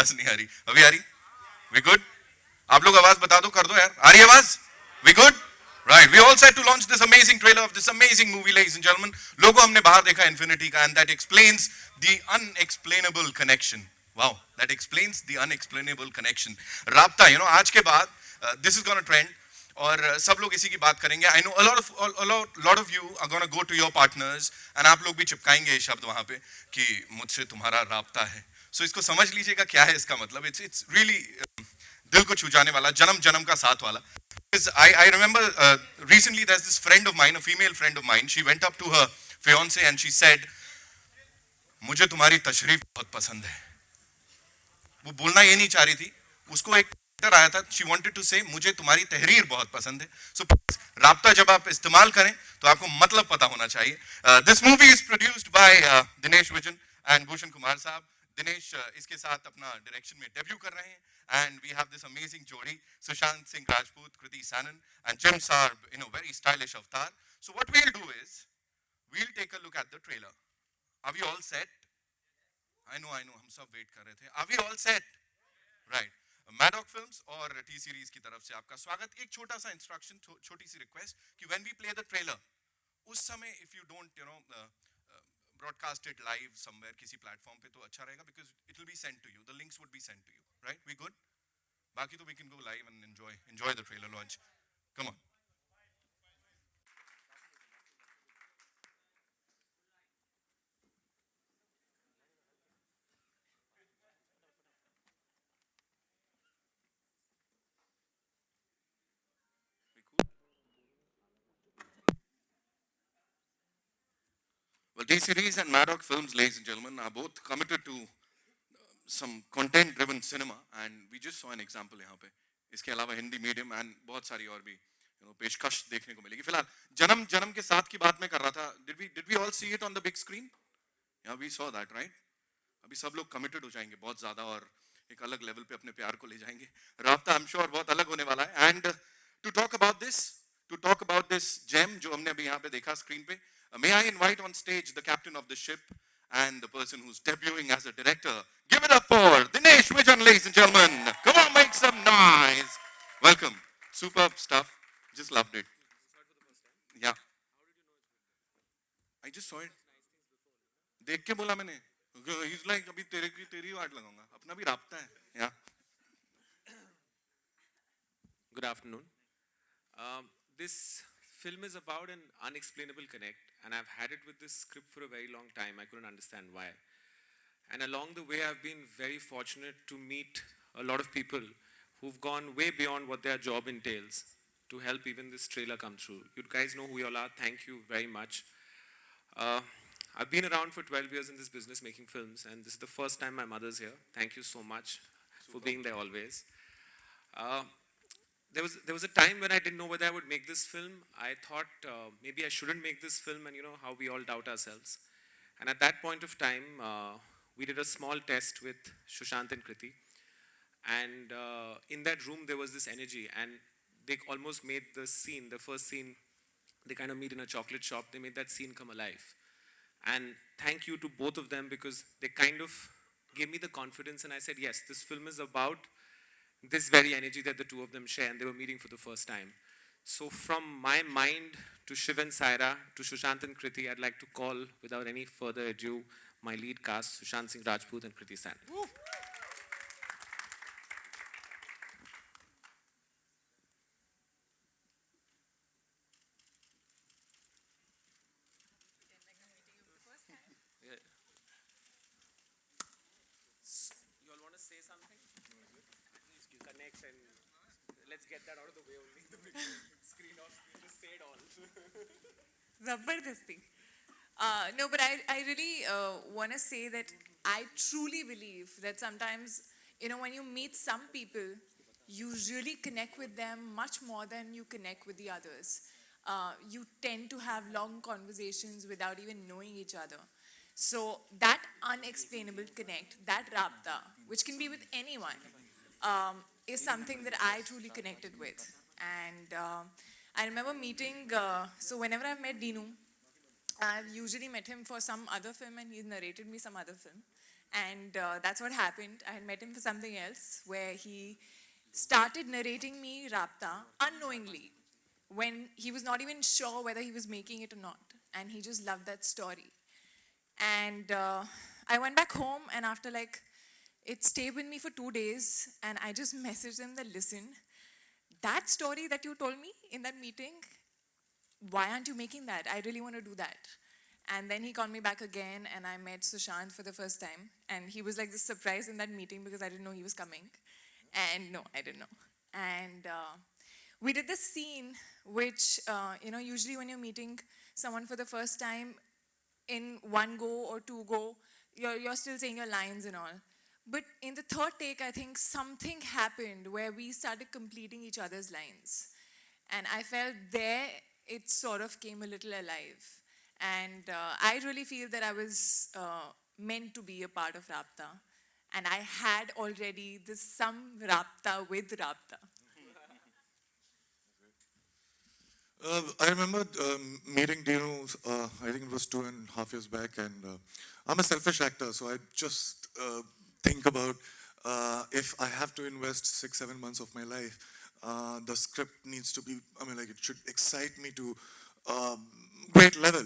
आवाज नहीं आ रही, अभी आ रही? We good? आप लोग आवाज बता दो, कर दो यार, आ रही आवाज? We good? Right, we all set to launch this amazing trailer of this amazing movie, ladies and gentlemen. लोगों हमने बाहर देखा Infinity का, and that explains the unexplainable connection. Wow, that explains the unexplainable connection. राब्ता, you know, आज के बाद this is gonna trend. और सब लोग इसी की बात करेंगे. I know a lot of you are gonna go to your partners and आप लोग भी चिपकाएंगे ये शब्द वहाँ पे कि मुझसे तुम्हारा राब्ता है. So इसको समझ लीजिएगा क्या है इसका मतलब. It's really दिल को छू जाने वाला, जन्म जन्म का साथ वाला. I remember recently there's this friend of mine, a female friend of mine. She went up to her fiance and she said, मुझे तुम्हारी तशरीफ बहुत पसंद है. वो बोलना ये नहीं चाह रही थी, उसको एक आया था. She wanted to say, मुझे तुम्हारी तहरीर बहुत पसंद है. So राब्ता जब आप इस्तेमाल करें तो आपको मतलब पता होना चाहिए. This movie is produced by Dinesh Vijan and Bhushan Kumar साहब. Dinesh इसके साथ अपना डायरेक्शन में डेब्यू कर रहे हैं. And we have this amazing jodi, Sushant Singh Rajput Kriti Sanon and Jim Sarb in a very stylish avatar. So what we'll do is, we'll take a look at the trailer. Are we all set? I know, हम सब wait कर रहे थे. Are we all set? Right. Maddox Films और T Series की तरफ से आपका स्वागत. एक छोटा सा instruction, छोटी सी request कि when we play the trailer, उस समय if you don't, you know, broadcast it live somewhere किसी platform पे तो अच्छा रहेगा because it will be sent to you. The links would be sent to you. Right? We good? बाकी तो we can go live and enjoy the trailer launch. Come on. Well, T-Series and Maddox Films, ladies and gentlemen, are both committed to some content-driven cinema, and we just saw an example यहाँ पे. इसके अलावा Hindi medium and बहुत सारी और भी पेशकश देखने को मिलेगी. फिलहाल जन्म जन्म के साथ की बात मैं कर रहा था. Did we all see it on the big screen? Yeah, we saw that, right? अभी सब लोग committed हो जाएंगे बहुत ज़्यादा और एक अलग लेवल पे अपने प्यार को ले जाएंगे. राब्ता I'm sure बहुत अलग होने वाला है. And to talk about this gem जो हमने अभी यहाँ पे देखा screen पे, may I invite on stage the captain of the ship and the person who's debuting as a director. Give it up for Dinesh Vijan, ladies and gentlemen. Come on, make some noise. Welcome. Superb stuff. Just loved it. Yeah. I just saw it. देख के बोला मैंने. He's like अभी तेरी वाट लगाऊंगा. अपना भी राब्ता है. Yeah. Good afternoon. This film is about an unexplainable connect, and I've had it with this script for a very long time. I couldn't understand why. And along the way, I've been very fortunate to meet a lot of people who've gone way beyond what their job entails to help even this trailer come through. You guys know who you all are. Thank you very much. I've been around for 12 years in this business making films, and this is the first time my mother's here. Thank you so much for being there always. There was a time when I didn't know whether I would make this film. I thought maybe I shouldn't make this film, and you know how we all doubt ourselves. And at that point of time, we did a small test with Sushant and Kriti. And in that room, there was this energy, and they almost made the scene, the first scene, they kind of meet in a chocolate shop. They made that scene come alive. And thank you to both of them because they kind of gave me the confidence, and I said, yes, this film is about this very energy that the two of them share, and they were meeting for the first time. So from my mind to Shiv and Saira, to Sushant and Kriti, I'd like to call, without any further ado, my lead cast, Sushant Singh Rajput and Kriti Sanon. You all want to say something? Connect and let's get that out of the way only. The big screen off, just say it all. Zabardasti. No, but I really want to say that I truly believe that sometimes, you know, when you meet some people, you really connect with them much more than you connect with the others. You tend to have long conversations without even knowing each other. So that unexplainable connect, that Raabta, which can be with anyone, is something that I truly connected with. And I remember meeting, so whenever I've met Dinu, I've usually met him for some other film and he's narrated me some other film. And that's what happened. I had met him for something else where he started narrating me Raabta unknowingly when he was not even sure whether he was making it or not. And he just loved that story. And I went back home, and after like, it stayed with me for 2 days, and I just messaged him that, listen, that story that you told me in that meeting, why aren't you making that? I really want to do that. And then he called me back again, and I met Sushant for the first time. And he was like this surprise in that meeting because I didn't know he was coming. And no, I didn't know. And we did this scene, which, usually when you're meeting someone for the first time, in one go or two go, you're still saying your lines and all. But in the third take, I think something happened where we started completing each other's lines. And I felt there it sort of came a little alive. And I really feel that I was meant to be a part of Raabta. And I had already this some Raabta with Raabta. I remember meeting Dino, I think it was 2.5 years back, and I'm a selfish actor, so I just think about if I have to invest 6-7 months of my life, the script needs to be, it should excite me to great level.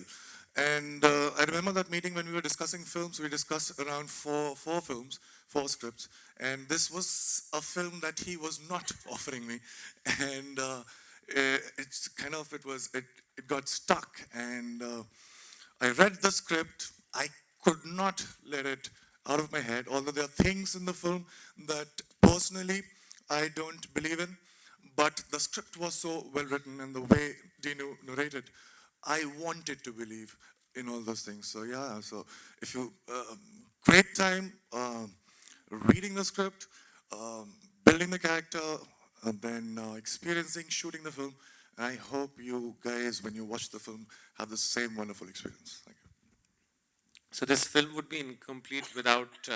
And I remember that meeting when we were discussing films. We discussed around four films, 4 scripts, and this was a film that he was not offering me, and it's kind of it got stuck. And I read the script. I could not let it out of my head, although there are things in the film that personally I don't believe in, but the script was so well written, and the way Dino narrated, I wanted to believe in all those things. So yeah, so if you, great time reading the script, building the character, and then experiencing shooting the film. I hope you guys, when you watch the film, have the same wonderful experience. Thank you. So this film would be incomplete without.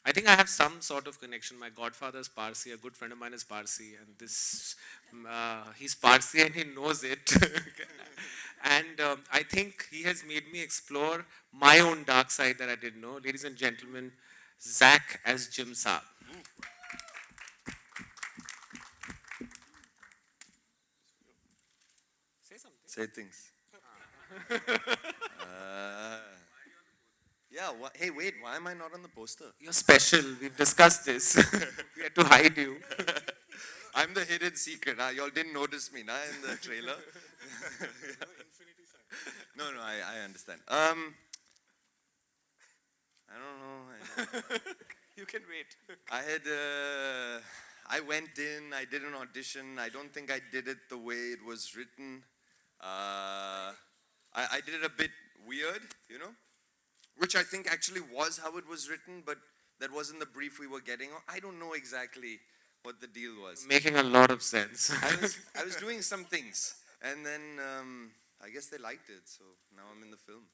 I think I have some sort of connection. My godfather is Parsi. A good friend of mine is Parsi, and he's Parsi and he knows it. And I think he has made me explore my own dark side that I didn't know. Ladies and gentlemen, Zach as Jim Saab. Say something. Say things. Yeah, hey, wait, why am I not on the poster? You're special. We've discussed this. We had to hide you. I'm the hidden secret. Y'all didn't notice me in the trailer. No, I understand. I don't know. You can wait. I went in, I did an audition. I don't think I did it the way it was written. I did it a bit weird, which I think actually was how it was written, but that wasn't the brief we were getting. I don't know exactly what the deal was. Making a lot of sense. I was doing some things, and then I guess they liked it, so now I'm in the film.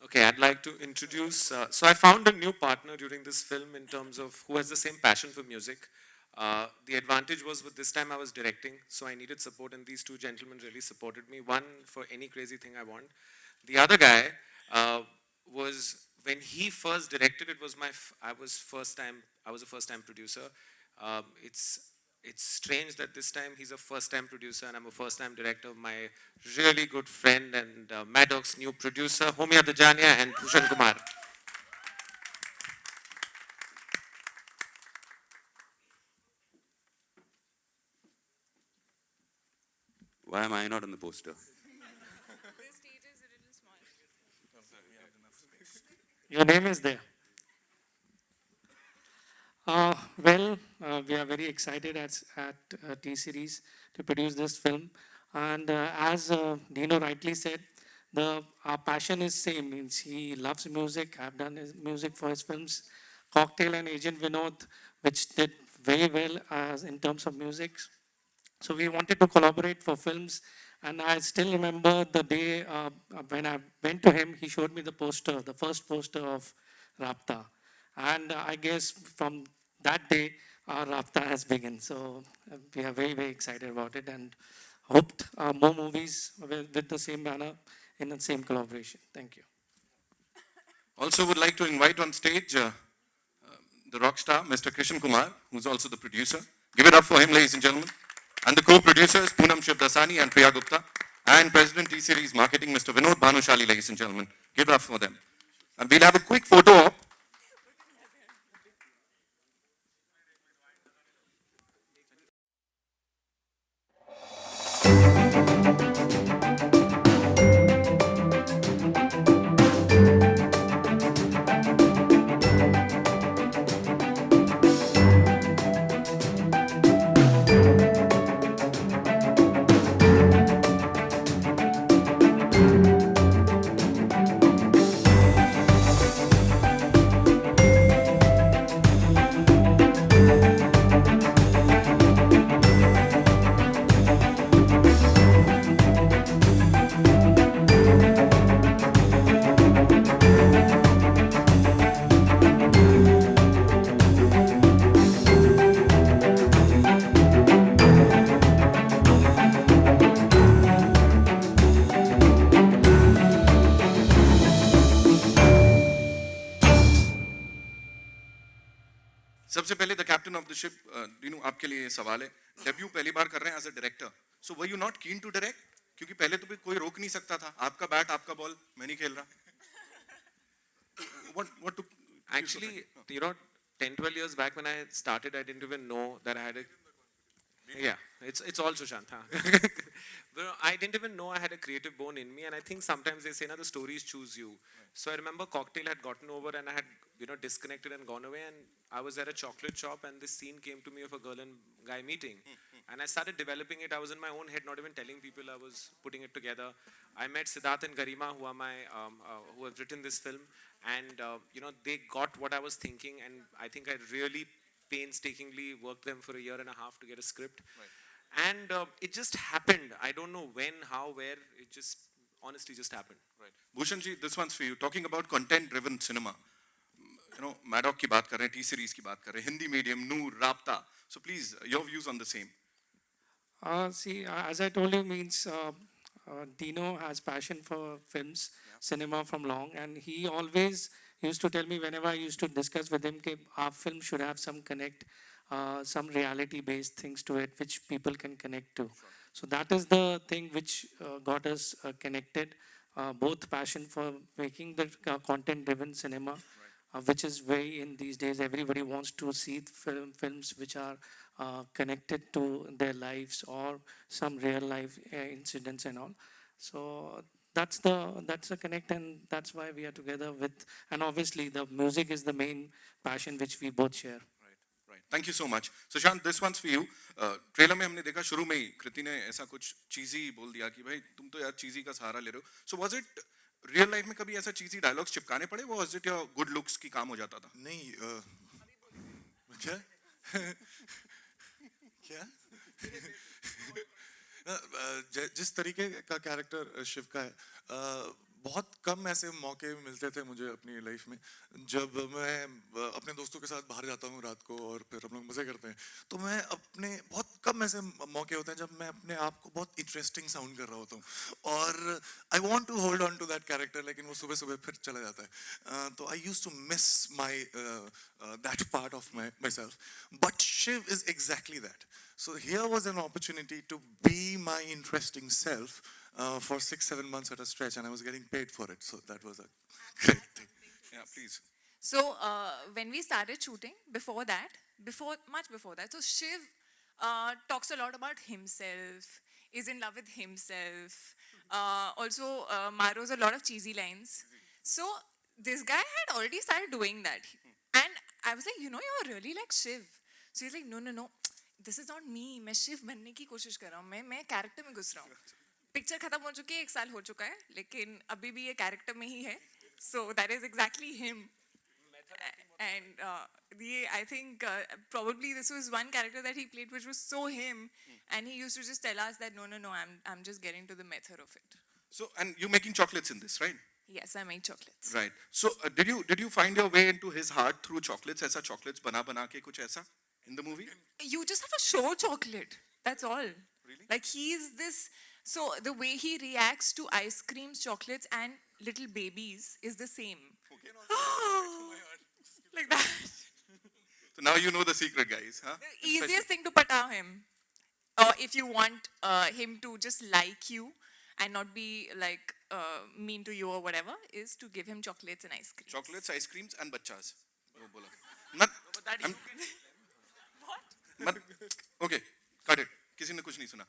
Okay, I'd like to introduce, so I found a new partner during this film in terms of who has the same passion for music. The advantage was with this time I was directing, so I needed support, and these two gentlemen really supported me. One for any crazy thing I want. The other guy was, when he first directed, it was I was a first-time producer. It's strange that this time he's a first-time producer and I'm a first-time director. My really good friend and Maddox's new producer, Homia Dajania and Bhushan Kumar. Why am I not on the poster? The stage is a little small. Your name is there. We are very excited at T-Series to produce this film. And as Dino rightly said, our passion is same. Means he loves music. I've done his music for his films, Cocktail and Agent Vinod, which did very well in terms of music. So we wanted to collaborate for films. And I still remember the day when I went to him, he showed me the poster, the first poster of Raabta. And I guess from that day, our Raabta has begun. So we are very, very excited about it and hoped more movies with the same banner in the same collaboration. Thank you. Also would like to invite on stage the rock star, Mr. Krishan Kumar, who's also the producer. Give it up for him, ladies and gentlemen. And the co-producers, Poonam Shivdasani and Priya Gupta. And President T-Series Marketing, Mr. Vinod Bhanushali, ladies and gentlemen. Give it up for them. And we'll have a quick photo op. सबसे पहले the captain of the ship Dinu आपके लिए सवाल है debut पहली बार कर रहे हैं as a director so were you not keen to direct क्योंकि पहले तो कोई रोक नहीं सकता था आपका बैट आपका बॉल मैं नहीं खेल रहा what to Actually, you know, 10, 12 years back when I started, I didn't even know that I had a... Yeah, it's all Sushant. Huh? But I didn't even know I had a creative bone in me, and I think sometimes they say, "Na, the stories choose you." So I remember Cocktail had gotten over, and I had, you know, disconnected and gone away, and I was at a chocolate shop, and this scene came to me of a girl and guy meeting, and I started developing it. I was in my own head, not even telling people I was putting it together. I met Siddharth and Garima, who are my who have written this film, and you know, they got what I was thinking, and I think I really painstakingly worked them for a year and a half to get a script. Right. And it just happened. I don't know when, how, where. It just honestly just happened. Right. Bhushan ji, this one's for you. Talking about content-driven cinema. You know, Maddock की बात कर रहे हैं, T-Series की बात कर रहे हैं, Hindi medium, Noor, Raabta. So please, your views on the same. See, as I told you, means Dino has passion for films, cinema from long, and he always used to tell me whenever I used to discuss with him that our film should have some connect, some reality-based things to it which people can connect to. So that is the thing which got us connected. Both passion for making the content-driven cinema, which is very in these days. Everybody wants to see films which are connected to their lives or some real life incidents and all. So that's the connect, and that's why we are together with. And obviously, the music is the main passion which we both share. Right. Thank you so much. Sushant, this one's for you. Trailer में हमने देखा शुरू में ही कृति ने ऐसा कुछ चीजी बोल दिया कि भाई तुम तो यार चीजी का सहारा ले रहे हो. So was it real life में कभी ऐसा चीजी डायलॉग्स चिपकाने पड़े वो was it your good looks की काम हो जाता था? नहीं क्या क्या जिस तरीके का कैरेक्टर शिव का है बहुत कम ऐसे मौके मिलते थे मुझे अपनी लाइफ में जब मैं अपने दोस्तों के साथ बाहर जाता हूँ रात को और फिर हम लोग मज़े करते हैं तो मैं अपने बहुत कम ऐसे मौके होते हैं जब मैं अपने आप को बहुत इंटरेस्टिंग साउंड कर रहा होता हूँ और I want to hold on to that character लेकिन वो सुबह सुबह फिर चला जाता है तो I use to miss my that part of my self but Shiv is exactly that So here was an opportunity to be my interesting self for 6-7 months at a stretch, and I was getting paid for it. So that was a great thing. Yeah, please. So when we started shooting, much before that, so Shiv talks a lot about himself, is in love with himself. Also Maro's a lot of cheesy lines. So this guy had already started doing that, and I was like, you know, you're really like Shiv. So he's like, no. This is not me. मैं शिव बनने की कोशिश कर रहा हूँ मैं character में घुस रहा हूँ पिक्चर खत्म हो चुकी है 1 साल हो चुका है लेकिन अभी भी ये कैरेक्टर में ही है so that is exactly him and I think probably this was one character that he played which was so him and he used to just tell us that no I'm just getting to the method of it. So and you're making chocolates in this, right? Yes, I make chocolates. Right. So did you find your way into his heart through chocolates? ऐसा chocolates बना के कुछ ऐसा in the movie? You just have to show chocolate. That's all. Really? Like he's this So the way he reacts to ice creams, chocolates, and little babies is the same. Like that. So now you know the secret, guys, huh? The easiest thing to pata him. Or if you want him to just like you and not be like mean to you or whatever, is to give him chocolates and ice cream. Chocolates, ice creams, and bachas. वो बोला. Not, I'm- okay, cut it. किसी ने कुछ नहीं सुना.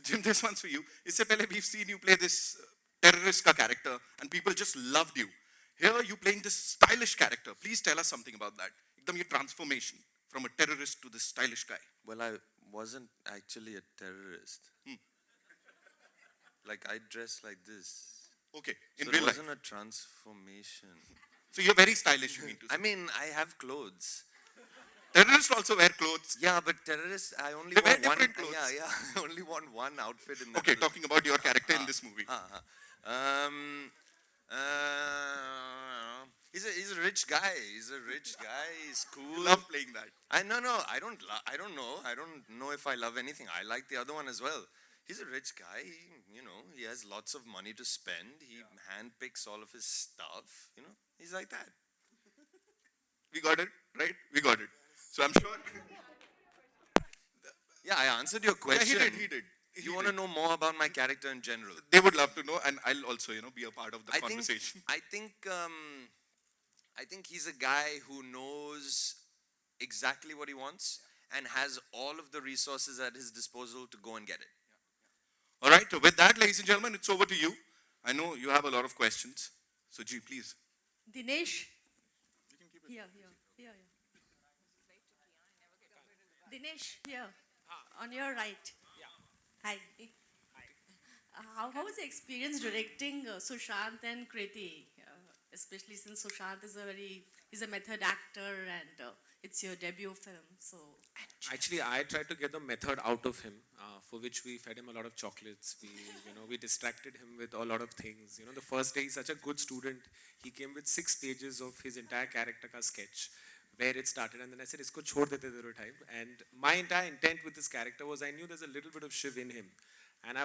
Jim, this one's for you. इससे पहले we've seen you play this terrorist का character and people just loved you. Here you playing this stylish character. Please tell us something about that. एकदम ये transformation from a terrorist to this stylish guy. Well, I wasn't actually a terrorist. Like, I dress like this. Okay, in So real it life. wasn't a transformation. So you're very stylish, you mean to say. I mean, I have clothes. Terrorists also wear clothes. Yeah, but terrorists, I only They wear want one. different clothes. Yeah, I only want one outfit in the Okay, film. talking about your character in this movie. He's a rich guy. He's a rich guy. He's cool. Love playing that. I don't know. I don't know. I don't know if I love anything. I like the other one as well. He's a rich guy. He has lots of money to spend. He handpicks all of his stuff. He's like that. We got it, right? We got it. So I'm sure. Yeah, I answered your Yeah, question. he did. You want to know more about my character in general? They would love to know, and I'll also, be a part of the I conversation. think he's a guy who knows exactly what he wants and has all of the resources at his disposal to go and get it. All right, with that, ladies and gentlemen, it's over to you. I know you have a lot of questions. So, G, please. Dinesh? Here. Dinesh, here. On your right. Hi. How was the experience directing Sushant and Kriti? Especially since Sushant is a method actor and it's your debut film. So Actually, I tried to get the method out of him, for which we fed him a lot of chocolates. We distracted him with a lot of things. The first day he's such a good student. He came with 6 pages of his entire character ka sketch, where it started, and then I said, "Isko chhod dete zero time." And my entire intent with this character was I knew there's a little bit of Shiv in him, and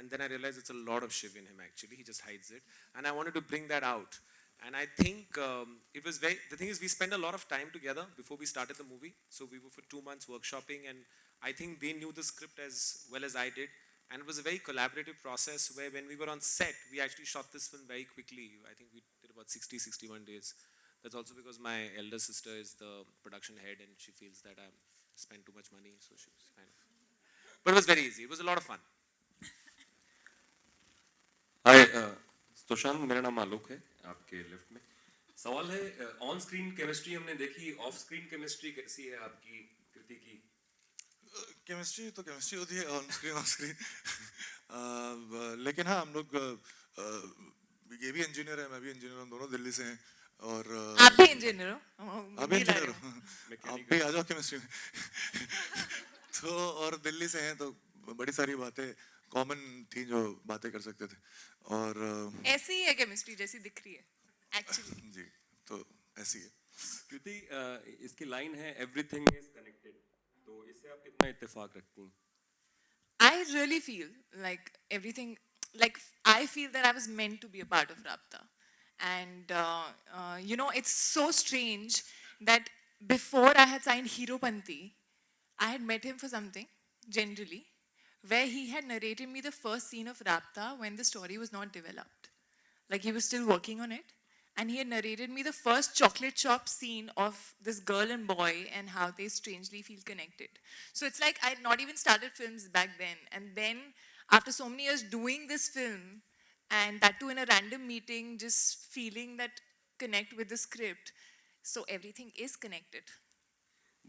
then I realized it's a lot of Shiv in him actually. He just hides it, and I wanted to bring that out. And I think the thing is, we spent a lot of time together before we started the movie. So we were for 2 months workshopping, and I think they knew the script as well as I did. And it was a very collaborative process where when we were on set, we actually shot this film very quickly. I think we did about 60, 61 days. That's also because my elder sister is the production head and she feels that I spent too much money. So she was kind of... But it was very easy. It was a lot of fun. हाय सुशांत, मेरा नाम आलोक है, आपके lift में सवाल है, on screen chemistry हमने देखी, of screen chemistry कैसी है आपकी कृति की? केमिस्ट्री तो केमिस्ट्री होती है ऑन स्क्रीन लेकिन हाँ, हम लोग ये भी इंजीनियर है, मैं भी इंजीनियर हूँ, दोनों दिल्ली से हैं और आप भी इंजीनियर हो? आप भी इंजीनियर हो? आप भी आ जाओ केमिस्ट्री में तो और दिल्ली से हैं तो बड़ी सारी बातें कॉमन थी जो बातें कर सकते थे और ऐसी ही है केमिस्ट्री जैसी दिख रही है एक्चुअली. जी, तो ऐसी है. कृति, इसकी लाइन है एवरीथिंग इज कनेक्टेड, तो इससे आप कितना इत्तेफाक रखती हैं? I really feel like everything, like I feel that I was meant to be a part of Raabta. And, it's so strange that before I had signed Hero Panti, I had met him for something, generally, where he had narrated me the first scene of Raabta when the story was not developed. Like he was still working on it. And he had narrated me the first chocolate shop scene of this girl and boy and how they strangely feel connected. So it's like I had not even started films back then. And then after so many years doing this film, and that too in a random meeting, just feeling that connect with the script. So everything is connected.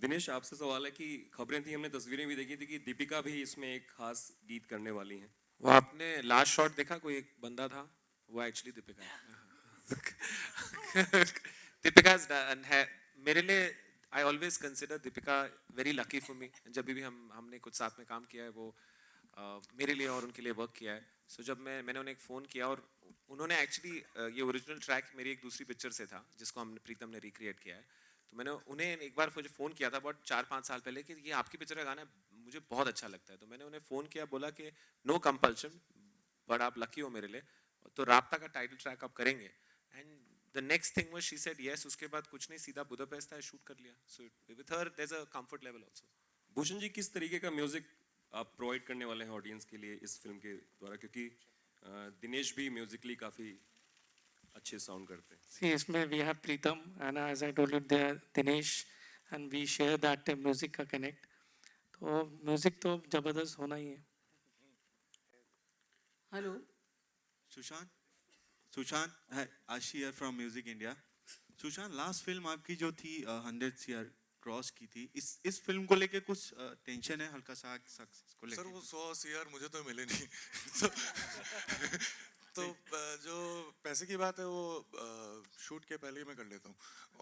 Dinesh, आपसे सवाल है कि खबरें थी, हमने तस्वीरें भी देखी थी कि दीपिका भी इसमें एक खास गीत करने वाली हैं. वो आपने लास्ट शॉट देखा, कोई एक बंदा था, वो एक्चुअली दीपिका है. Deepika's done है मेरे लिए. I always consider Deepika very lucky for me. जब भी हमने कुछ साथ में काम किया है, वो मेरे लिए और उनके लिए वर्क किया है. So जब मैंने उन्हें एक फ़ोन किया और उन्होंने एक्चुअली ये ओरिजिनल ट्रैक मेरी एक दूसरी पिक्चर से था जिसको प्रीतम ने रिक्रिएट किया है. तो मैंने उन्हें एक बार मुझे फ़ोन किया था बहुत 4-5 साल पहले कि ये आपकी पिक्चर का गाना मुझे बहुत अच्छा लगता है. तो मैंने उन्हें फ़ोन किया, बोला कि नो कंपल्शन, but आप lucky हो मेरे लिए, तो राब्ता का टाइटल ट्रैक आप करेंगे. And the next thing was she said yes. उसके बाद कुछ नहीं, सीधा बुदापेस्ट था, शूट कर लिया. So with her there's a comfort level also. Bhushan ji, किस तरीके का म्यूजिक आप प्रोवाइड करने वाले हैं ऑडियंस के लिए इस फिल्म के द्वारा, क्योंकि दिनेश भी म्यूजिकली काफी अच्छे साउंड करते हैं. See, इसमें we have Pritam and as I told you, there Dinesh, and we share that music का connect. तो म्यूजिक तो जबरदस्त होना ही है. Hello, Sushant. Sushant, hi, Ashi here from Music India. Sushant, last film आपकी जो थी 100 CR क्रॉस की थी, इस फिल्म को लेके कुछ टेंशन है हल्का सा सक्सेस को लेके? सर वो 100 CR मुझे तो मिले नहीं. तो जो पैसे की बात है वो शूट के पहले ही मैं कर लेता हूँ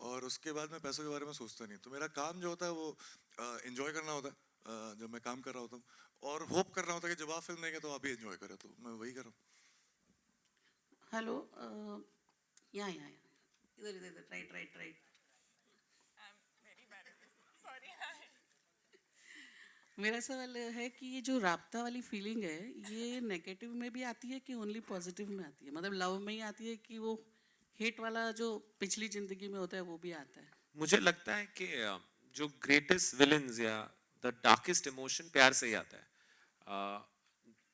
और उसके बाद मैं पैसों के बारे में सोचता नहीं. तो मेरा काम जो होता है वो एंजॉय करना होता है जब मैं काम कर रहा होता हूँ, और होप करना होता है कि जब आप फिल्म देंगे तो आप भी एंजॉय करें. तो मैं वही कर रहा हूँ. हेलो, यहाँ इधर इधर इधर, राइट. मेरा सवाल है कि ये जो राब्ता वाली फीलिंग है, ये नेगेटिव में भी आती है कि ओनली पॉजिटिव में आती है? मतलब लव में ही आती है कि वो हेट वाला जो पिछली जिंदगी में होता है वो भी आता है? मुझे लगता है कि जो ग्रेटेस्ट विलन्स या द डार्केस्ट इमोशन प्यार से ही आता है.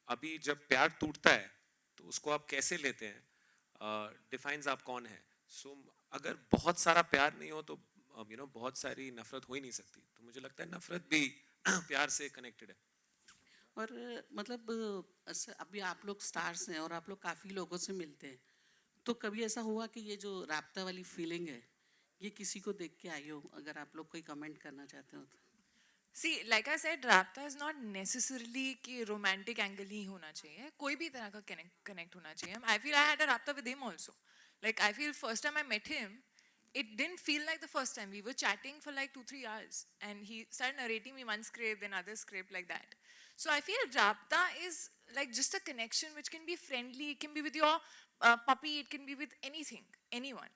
अभी जब प्यार टूटता है तो उसको आप कैसे लेते हैं डिफाइंस आप कौन है. सो अगर बहुत सारा प्यार नहीं हो तो बहुत सारी नफरत हो ही नहीं सकती. तो मुझे लगता है नफरत भी प्यार से कनेक्टेड है. और मतलब अभी आप लोग स्टार्स हैं और आप लोग काफ़ी लोगों से मिलते हैं, तो कभी ऐसा हुआ कि ये जो राब्ता वाली फीलिंग है ये किसी को देख के आई हो? अगर आप लोग कोई कमेंट करना चाहते हो तो. See, like I said, Raabta is not necessarily कि romantic angle ही होना चाहिए. कोई भी तरह का connect होना चाहिए. I feel I had a Raabta with him also. Like I feel first time I met him, it didn't feel like the first time. We were chatting for like 2-3 hours, and he started narrating me one script, then other script, like that. So I feel Raabta is like just a connection which can be friendly. It can be with your puppy. It can be with anything, anyone.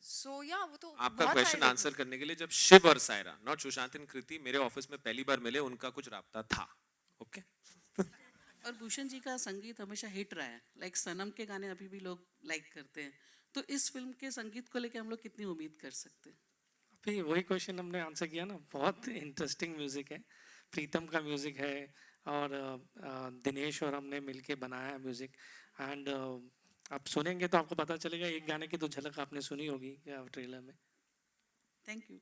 So yeah, वो तो आपका बहुत question सारे answer करने के लिए, जब शिव और सायरा, नॉट सुशांत एंड कृति, मेरे ऑफिस में पहली बार मिले, उनका कुछ राब्ता था. ओके. और भूषण जी का संगीत हमेशा हिट रहा है. लाइक सनम के गाने अभी भी लोग लाइक करते हैं. तो इस फिल्म के संगीत को लेके हम लोग कितनी उम्मीद कर सकते हैं? अभी वही क्वेश्चन हमने आंसर किया ना. बहुत इंटरेस्टिंग म्यूजिक है, प्रीतम का म्यूजिक है और दिनेश और हमने मिलके बनाया है म्यूजिक. एंड आप सुनेंगे तो आपको पता चलेगा. एक गाने की तो झलक आपने सुनी होगी ट्रेलर में. Thank you.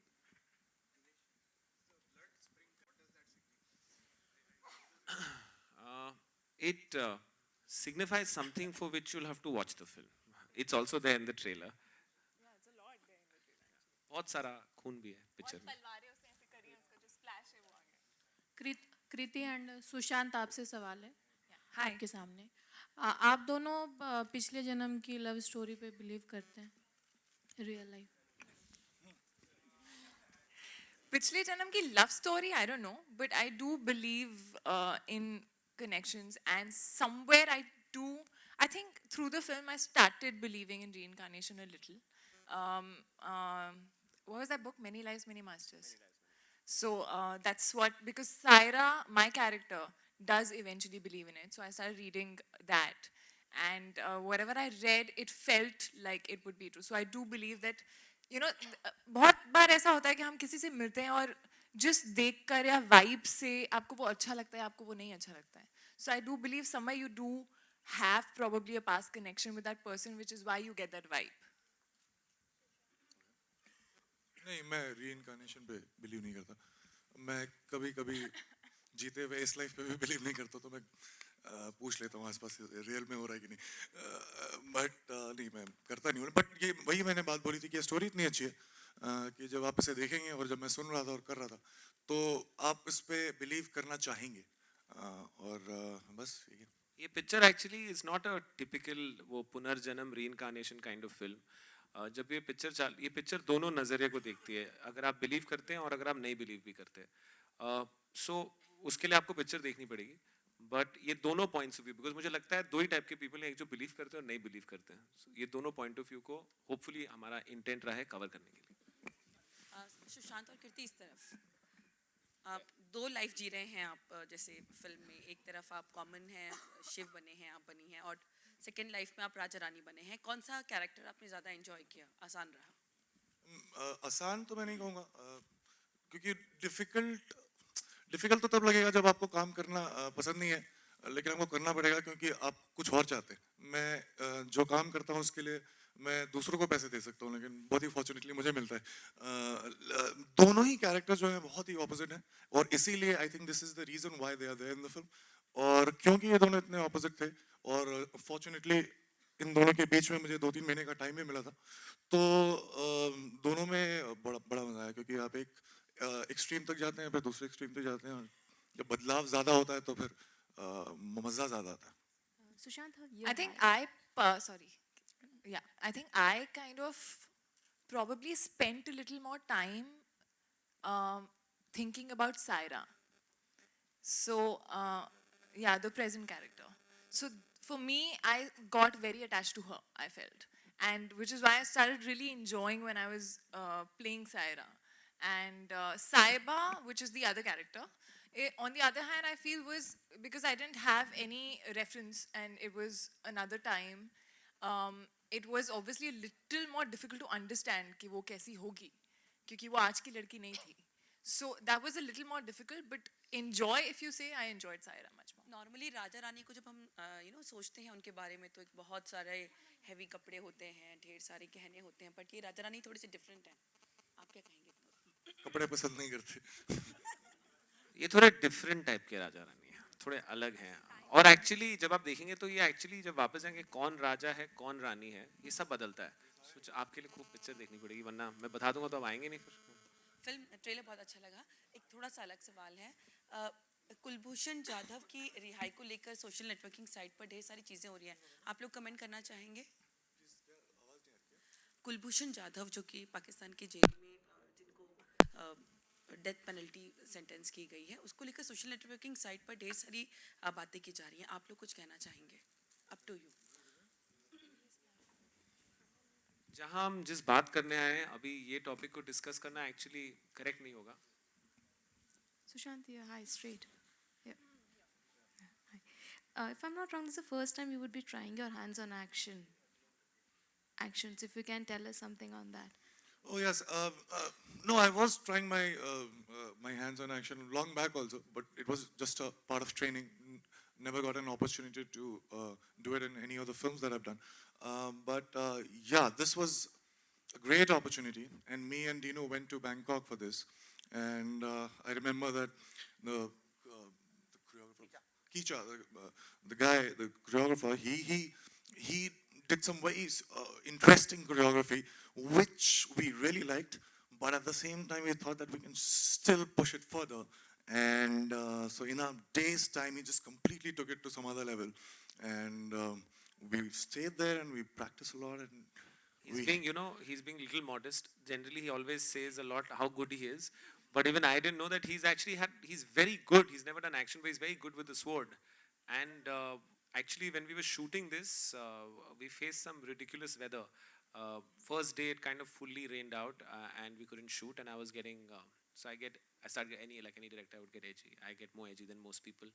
It signifies something for which you'll have to watch the film. It's also there in the trailer. Yeah, it's a lot there in the trailer. बहुत सारा खून भी है पिक्चर में. तलवारें उसने ऐसे करी हैं, उसका जो splash है वो आ गया. कृति एंड सुशांत, आपसे सवाल है Hi. आपके सामने. आप दोनों पिछले जन्म की लव स्टोरी पे बिलीव करते हैं रियल लाइफ? पिछले जन्म की love story, I don't know, but I do believe in connections, and somewhere I think through the film I started believing in reincarnation a little. What was that book? Many Lives, Many Masters. So that's what, because Saira, my character, does eventually believe in it. So I started reading that, and whatever I read, it felt like it would be true. So I do believe that, बहुत बार ऐसा होता है कि हम किसी से मिलते हैं और just देखकर या vibe से आपको वो अच्छा लगता है, आपको वो नहीं अच्छा लगता है. So I do believe somewhere you do have probably a past connection with that person, which is why you get that vibe. नहीं, मैं रीइंकार्नेशन पे बिलीव नहीं करता. मैं कभी कभी जीते हुए इस लाइफ पे भी बिलीव नहीं करता. तो मैं पूछ लेता हूँ आसपास रियल में हो रहा है कि नहीं. बट नहीं, मैं करता नहीं हूँ. बट ये वही मैंने बात बोली थी कि स्टोरी इतनी अच्छी है कि जब आप इसे देखेंगे, और जब मैं सुन रहा था और कर रहा था, तो आप इस पे बिलीव करना चाहेंगे. और बस ये picture actually is not a typical वो पुनर्जन्म रीइंकार्नेशन काइंड ऑफ फिल्म. जब ये पिक्चर दोनों नजरिए को देखती है, अगर आप बिलीव करते हैं और अगर आप नहीं बिलीव भी करते हैं. सो उसके लिए आपको पिक्चर देखनी पड़ेगी. बट ये दोनों पॉइंट्स ऑफ व्यू, बिकॉज मुझे लगता है दो ही टाइप के पीपल हैं, एक जो बिलीव करते हैं और नहीं बिलीव करते हैं. So, ये दोनों पॉइंट ऑफ व्यू को होपफुली हमारा इंटेंट रहा है कवर करने के लिए. सुशांत और कृति इस तरफ. आप दो लाइफ जी रहे हैं आप जैसे फिल्म में एक तरफ आप कॉमन हैं शिव बने हैं आप बनी हैं और सेकंड लाइफ में आप राजा रानी बने हैं कौन सा कैरेक्टर आपने ज़्यादा एंजॉय किया आसान रहा आसान तो मैं नहीं कहूँगा क्योंकि डिफिकल्ट तो तब लगेगा जब आपको काम करना पसंद नहीं है लेकिन आपको करना पड़ेगा क्योंकि आप कुछ और चाहते हैं मैं जो काम करता हूँ उसके लिए मैं दूसरों को पैसे दे सकता हूँ लेकिन बहुत ही फॉर्चुनेटली मुझे मिलता है दोनों ही कैरेक्टर जो है बहुत ही ऑपोजिट हैं और इसीलिए I think this is the reason why they are there in the film और क्योंकि ये दोनों इतने ऑपोजिट थे और फॉर्चुनेटली इन दोनों के बीच में मुझे 2-3 महीने का टाइम भी मिला था तो दोनों में बड़ा बड़ा मजा आया क्योंकि आप एक एक्सट्रीम तक जाते हैं फिर दूसरे एक्सट्रीम तक जाते हैं और जब बदलाव ज्यादा होता है तो फिर मजा ज्यादा आता है Sushant, I think I think I kind of probably spent a little more time thinking about Saira. So, the present character. So, for me, I got very attached to her, I felt. And which is why I started really enjoying when I was playing Saira. And Saiba, which is the other character, on the other hand, I feel was because I didn't have any reference and it was another time, it was obviously a little more difficult to understand कि वो कैसी होगी क्योंकि वो आज की लड़की नहीं थी. So that was a little more difficult, but enjoy, if you say, I enjoyed Saira much more. Normally राजा रानी को जब हम सोचते हैं उनके बारे में तो एक बहुत सारे हैवी कपड़े होते हैं ढेर सारे गहने होते हैं बट ये राजा रानी थोड़ी सी डिफरेंट है आप क्या कहेंगे कपड़े पसंद नहीं करते ये थोड़े डिफरेंट टाइप के राजा रानी हैं थोड़े अलग हैं और एक्चुअली जब आप देखेंगे तो ये एक्चुअली जब वापस जाएंगे कौन राजा है कौन रानी है ये सब बदलता है सोच आपके लिए खूब पिक्चर देखनी पड़ेगी वरना मैं बता दूंगा तो आप आएंगे नहीं फिर फिल्म ट्रेलर बहुत अच्छा लगा एक थोड़ा सा अलग सवाल है कुलभूषण जाधव की रिहाई को लेकर सोशल नेटवर्किंग साइट पर ढेर सारी चीज़ें हो रही हैं आप लोग कमेंट करना चाहेंगे कुलभूषण जाधव जो कि पाकिस्तान की जेल में जिनको डेथ पेनल्टी सेंटेंस की गई है उसको लेकर सोशल नेटवर्किंग साइट पर ढेर सारी बातें की जा रही हैं आप लोग कुछ कहना चाहेंगे अप टू यू जहां हम जिस बात करने आए हैं अभी ये टॉपिक को डिस्कस करना एक्चुअली करेक्ट नहीं होगा Sushant, yeah, hi, straight. Yeah. Hi. If I'm not wrong, this is the first time you would be trying your hands on actions. If you can tell us something on that. Oh yes, no, I was trying my hands on action long back also, but it was just a part of training. Never got an opportunity to do it in any of the films that I've done. Yeah, this was a great opportunity, and me and Dino went to Bangkok for this. And I remember that the choreographer, Kicha, the guy, the choreographer, he did some very interesting choreography, which we really liked. But at the same time, we thought that we can still push it further. And so in a day's time, he just completely took it to some other level. And we stayed there and we practiced a lot. And he's being a little modest. Generally, he always says a lot how good he is. But even I didn't know that he's very good. He's never done action, but he's very good with the sword. And actually, when we were shooting this, we faced some ridiculous weather. First day, it kind of fully rained out and we couldn't shoot. And I was getting, I started like any director, I would get edgy. I get more edgy than most people.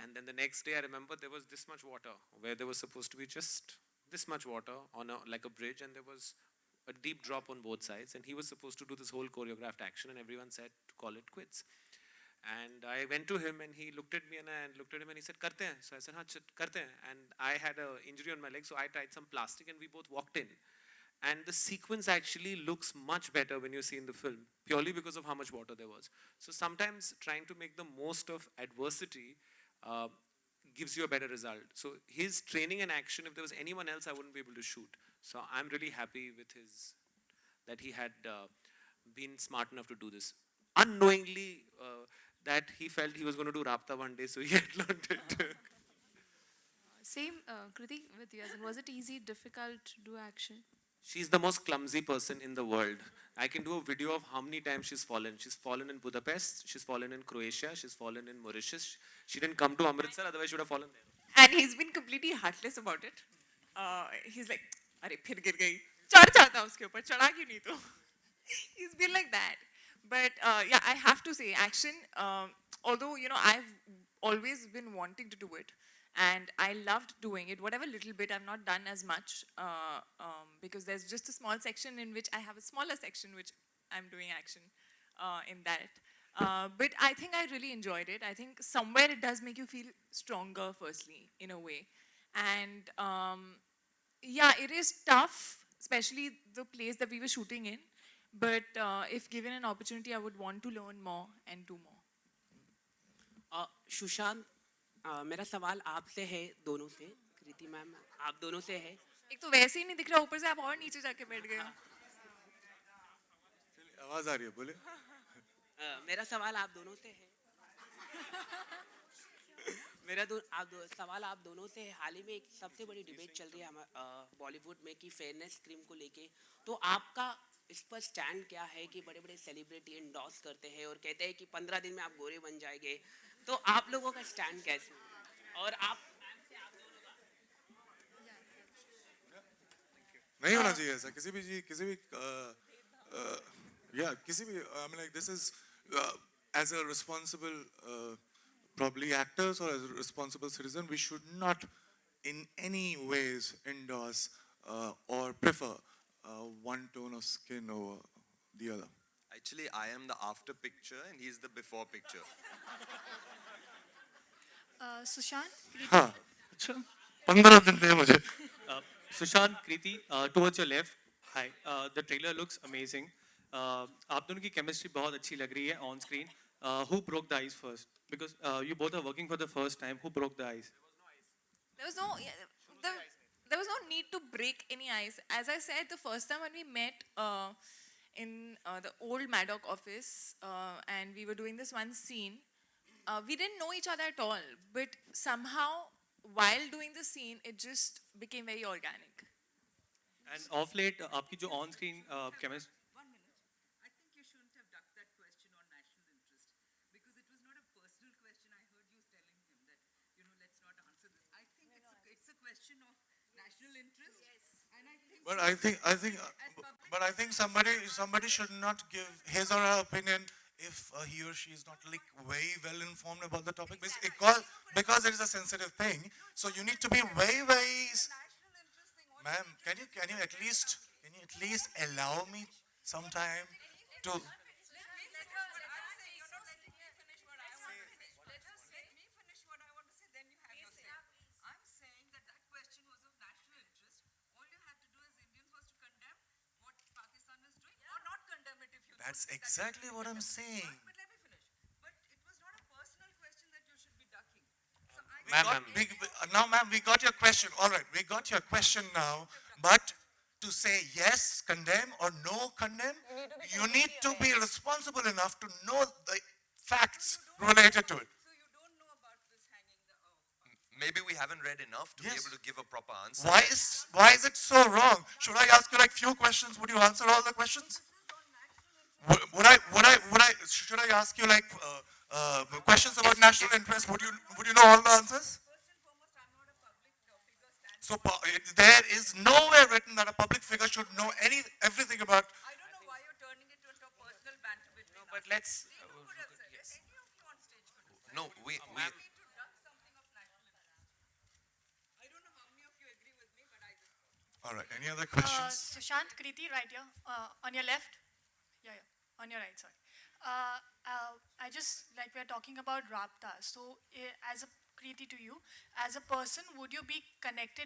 And then the next day, I remember there was this much water where there was supposed to be just this much water on like a bridge, and there was a deep drop on both sides, and he was supposed to do this whole choreographed action, and everyone said to call it quits. And I went to him, and he looked at me, and I looked at him, and he said, "Karte hain." So I said, "Haan, karte hain." And I had an injury on my leg, so I tied some plastic, and we both walked in. And the sequence actually looks much better when you see in the film, purely because of how much water there was. So sometimes trying to make the most of adversity gives you a better result. So his training and action, if there was anyone else, I wouldn't be able to shoot. So I'm really happy with that he had been smart enough to do this. Unknowingly, that he felt he was going to do Raabta one day, so he had learned it. Same, Kriti, with you. Was it easy, difficult to do action? She's the most clumsy person in the world. I can do a video of how many times she's fallen. She's fallen in Budapest, she's fallen in Croatia, she's fallen in Mauritius. She didn't come to Amritsar, otherwise she would have fallen there. And he's been completely heartless about it. He's like, "Arey, phir gir gayi. Chad chata uske upar, chada kyun nahi tu?" He's been like that. But yeah, I have to say, action, although, you know, I've always been wanting to do it. And I loved doing it, whatever little bit. I've not done as much because there's just a small section in which I have a smaller section which I'm doing action in that. But I think I really enjoyed it. I think somewhere it does make you feel stronger, firstly, in a way. And yeah, it is tough, especially the place that we were shooting in. But if given an opportunity, I would want to learn more and do more. Sushant मेरा सवाल आपसे है दोनों से कृति ma'am आप दोनों से है एक तो वैसे ही नहीं दिख रहा, ऊपर से आप और नीचे जाके बैठ गए हो। आवाज आ रही है, बोले। मेरा सवाल आप दोनों से है सवाल आप दोनों से है। हाल ही में एक सबसे बड़ी डिबेट चल रही है बॉलीवुड में कि फेयरनेस क्रीम को लेके, तो आपका इस पर स्टैंड क्या है कि बड़े बड़े सेलिब्रिटी एंडोर्स करते हैं और कहते हैं कि 15 दिन में आप गोरे बन जाएंगे, तो आप लोगों का स्टैंड कैसे और आप नहीं होना चाहिए ऐसा किसी भी I mean, like, this is as a responsible probably actors or as a responsible citizen, we should not in any ways endorse or prefer one tone of skin over the other. Actually, I am the after picture and he's the before picture. Sushant? हाँ, अच्छा, 15 दिन दे मुझे. Sushant Kriti, towards your left. Hi, the trailer looks amazing. आप दोनों की chemistry बहुत अच्छी लग रही है on screen. Who broke the ice first? Because you both are working for the first time. Who broke the ice? There was no need to break any ice. As I said, the first time when we met in the old Maddock office and we were doing this one scene, we didn't know each other at all. But somehow, while doing the scene, it just became very organic. And of late, आपकी जो on-screen chemistry. But I think somebody should not give his or her opinion if he or she is not like very well informed about the topic, because it is a sensitive thing. So you need to be very. Ma'am, can you at least allow me some time to? That's exactly what I'm saying. But let me finish. But it was not a personal question that you should be ducking. Now, ma'am, we got your question. All right, we got your question now. But to say yes, condemn, or no, condemn, you need to be responsible enough to know the facts related to it. So you don't know about this hanging the Maybe we haven't read enough to be able to give a proper answer. Why is it so wrong? Should I ask you like few questions? Would you answer all the questions? Should I ask you like questions about national interest? Would you know all the answers? So there is nowhere written that a public figure should know everything about. I don't know why you're turning it into a personal banter between us. But let's. Yes. Any of you on stage could do that. No, we. need to duck something of national interest. I don't know how many of you agree with me, but I just. All right. Any other questions? Sushant Kriti, right here, on your left. Yeah, on your right, sorry. I just, like, we're talking about Raabta. So, as a Kriti to you, as a person, would you be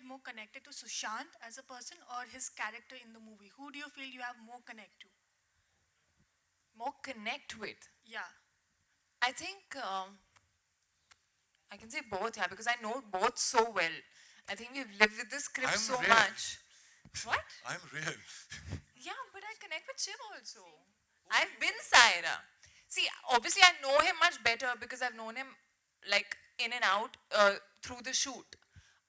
more connected to Sushant as a person or his character in the movie? Who do you feel you have more connect to? More connect with? Yeah. I think I can say both, yeah, because I know both so well. I think we've lived with this script so much. What? I'm real. Yeah, but I connect with Shiv also. I've been Saira. See, obviously I know him much better because I've known him like in and out through the shoot.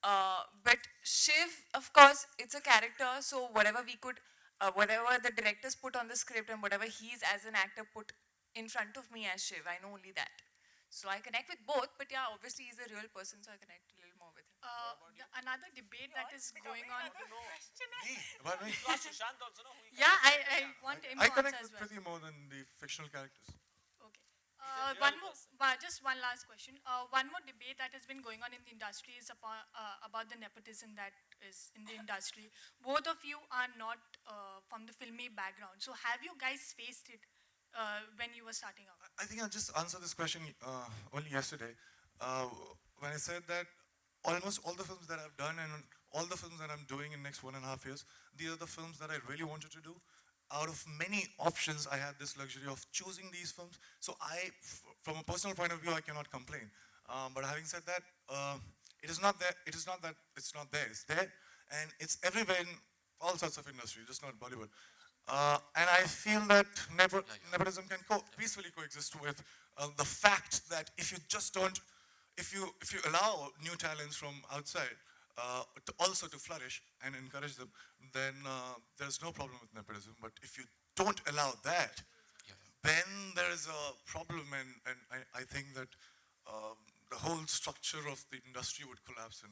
But Shiv, of course, it's a character, so whatever we could, whatever the directors put on the script and whatever he's as an actor put in front of me as Shiv, I know only that. So I connect with both, but yeah, obviously he's a real person, so I connect a little more with him. another debate that is going on. Me? About me? Yeah, I want him I to connect answer with as well. Kriti more than the fictional characters. One more, just one last question. One more debate that has been going on in the industry is about the nepotism that is in the industry. Both of you are not from the filmy background. So have you guys faced it when you were starting out? I think I just answered this question only yesterday when I said that almost all the films that I've done and all the films that I'm doing in next 1.5 years, these are the films that I really wanted to do. Out of many options, I had this luxury of choosing these films. So from a personal point of view, I cannot complain. But having said that, it is not there. It is not that it's not there. It's there, and it's everywhere in all sorts of industry, just not Bollywood. And I feel that nepotism can peacefully coexist with the fact that if you just don't, if you allow new talents from outside also to flourish and encourage them, then there's no problem with nepotism. But if you don't allow that, then there is a problem, and I think that the whole structure of the industry would collapse in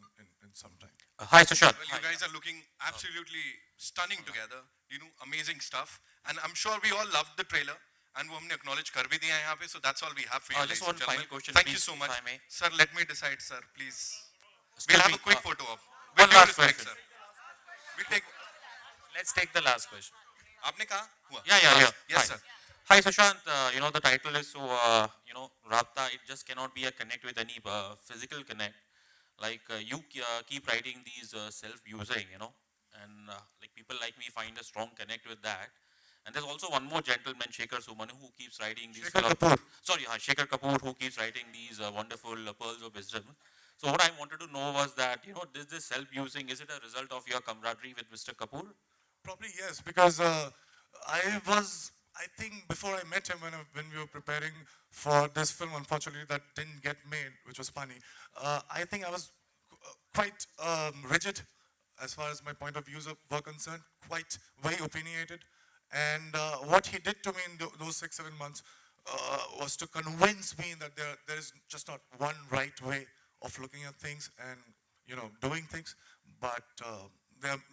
some time. Hi, Sushant. Well, you guys are looking absolutely stunning together. You know, amazing stuff. And I'm sure we all loved the trailer. And वो हमने acknowledge कर भी दिया है यहाँ पे. So that's all we have for you, ladies just one and gentlemen. final question, Thank you please, so much. if I may. Sir, let me decide, sir, please. Excuse We'll have me, a quick photo op. one With due last respect, question. sir. We'll take. Let's take the last question. आपने कहा? हुआ? Yeah. Yes, Hi. sir. Hi, Sushant. You know, the title is so, Raabta, it just cannot be a connect with any physical connect. Like, you keep writing these self-using, and like people like me find a strong connect with that. And there's also one more gentleman, Shekhar Suman, who keeps writing these... Shekhar Kapoor, who keeps writing these wonderful pearls of wisdom. So what I wanted to know was that, this self-using, is it a result of your camaraderie with Mr. Kapoor? Probably yes, because I think before I met him when we were preparing for this film, unfortunately that didn't get made, which was funny. I think I was quite rigid as far as my point of views were concerned, quite very opinionated. And what he did to me in those 6-7 months was to convince me that there is just not one right way of looking at things and doing things, but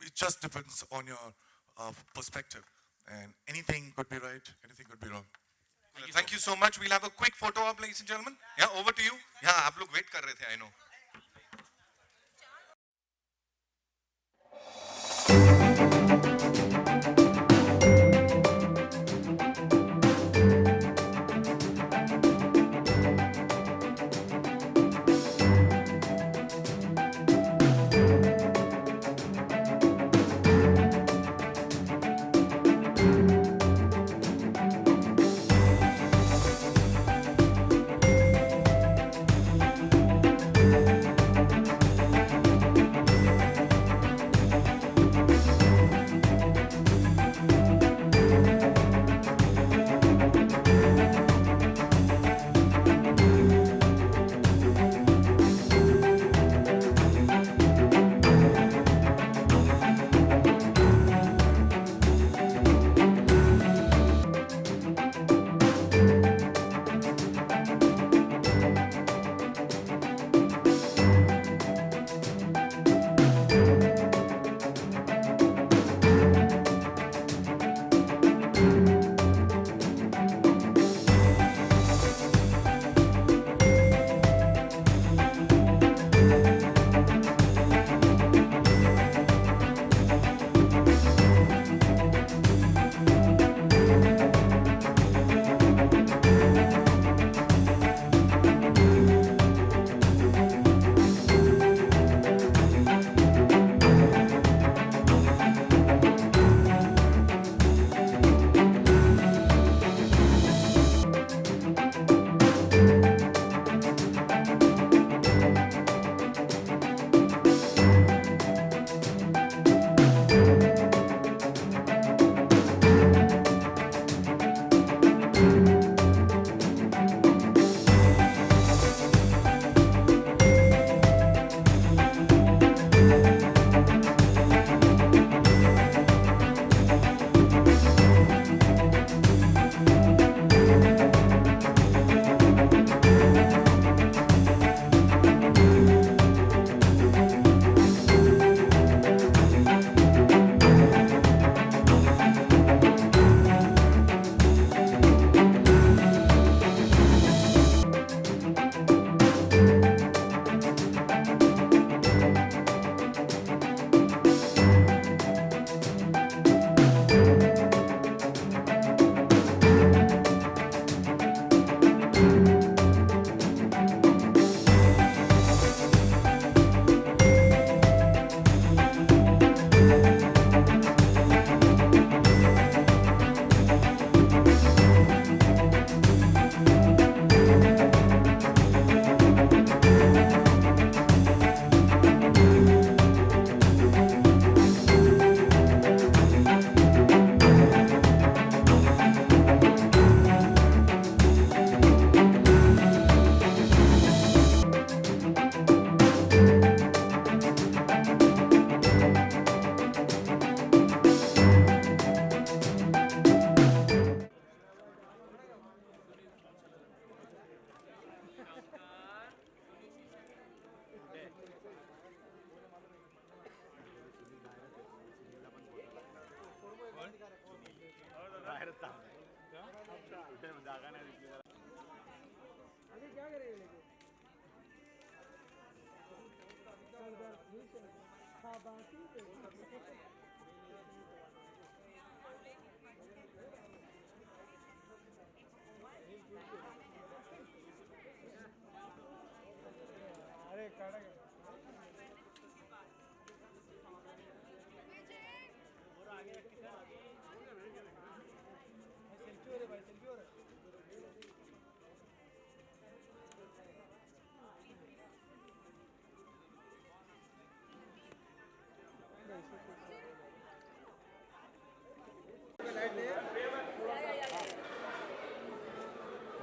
it just depends on your perspective. And anything could be right, anything could be wrong. Thank you so much. We'll have a quick photo op, ladies and gentlemen. Yeah, over to you. Yeah, आप लोग wait कर रहे थे, I know.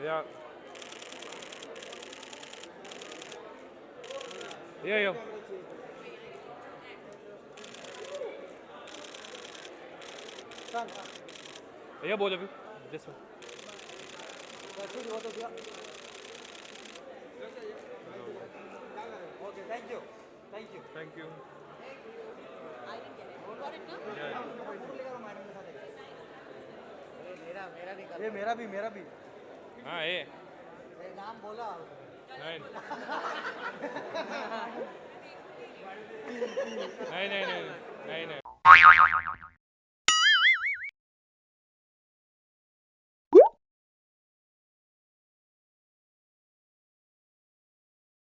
Yeah. Yeah, yeah. Yeah, both of you. This one. Okay, thank you. Thank you. Thank you. I didn't get it. Got it, no? ये मेरा भी हाँ ये नाम बोला नहीं नहीं नहीं नहीं नहीं नहीं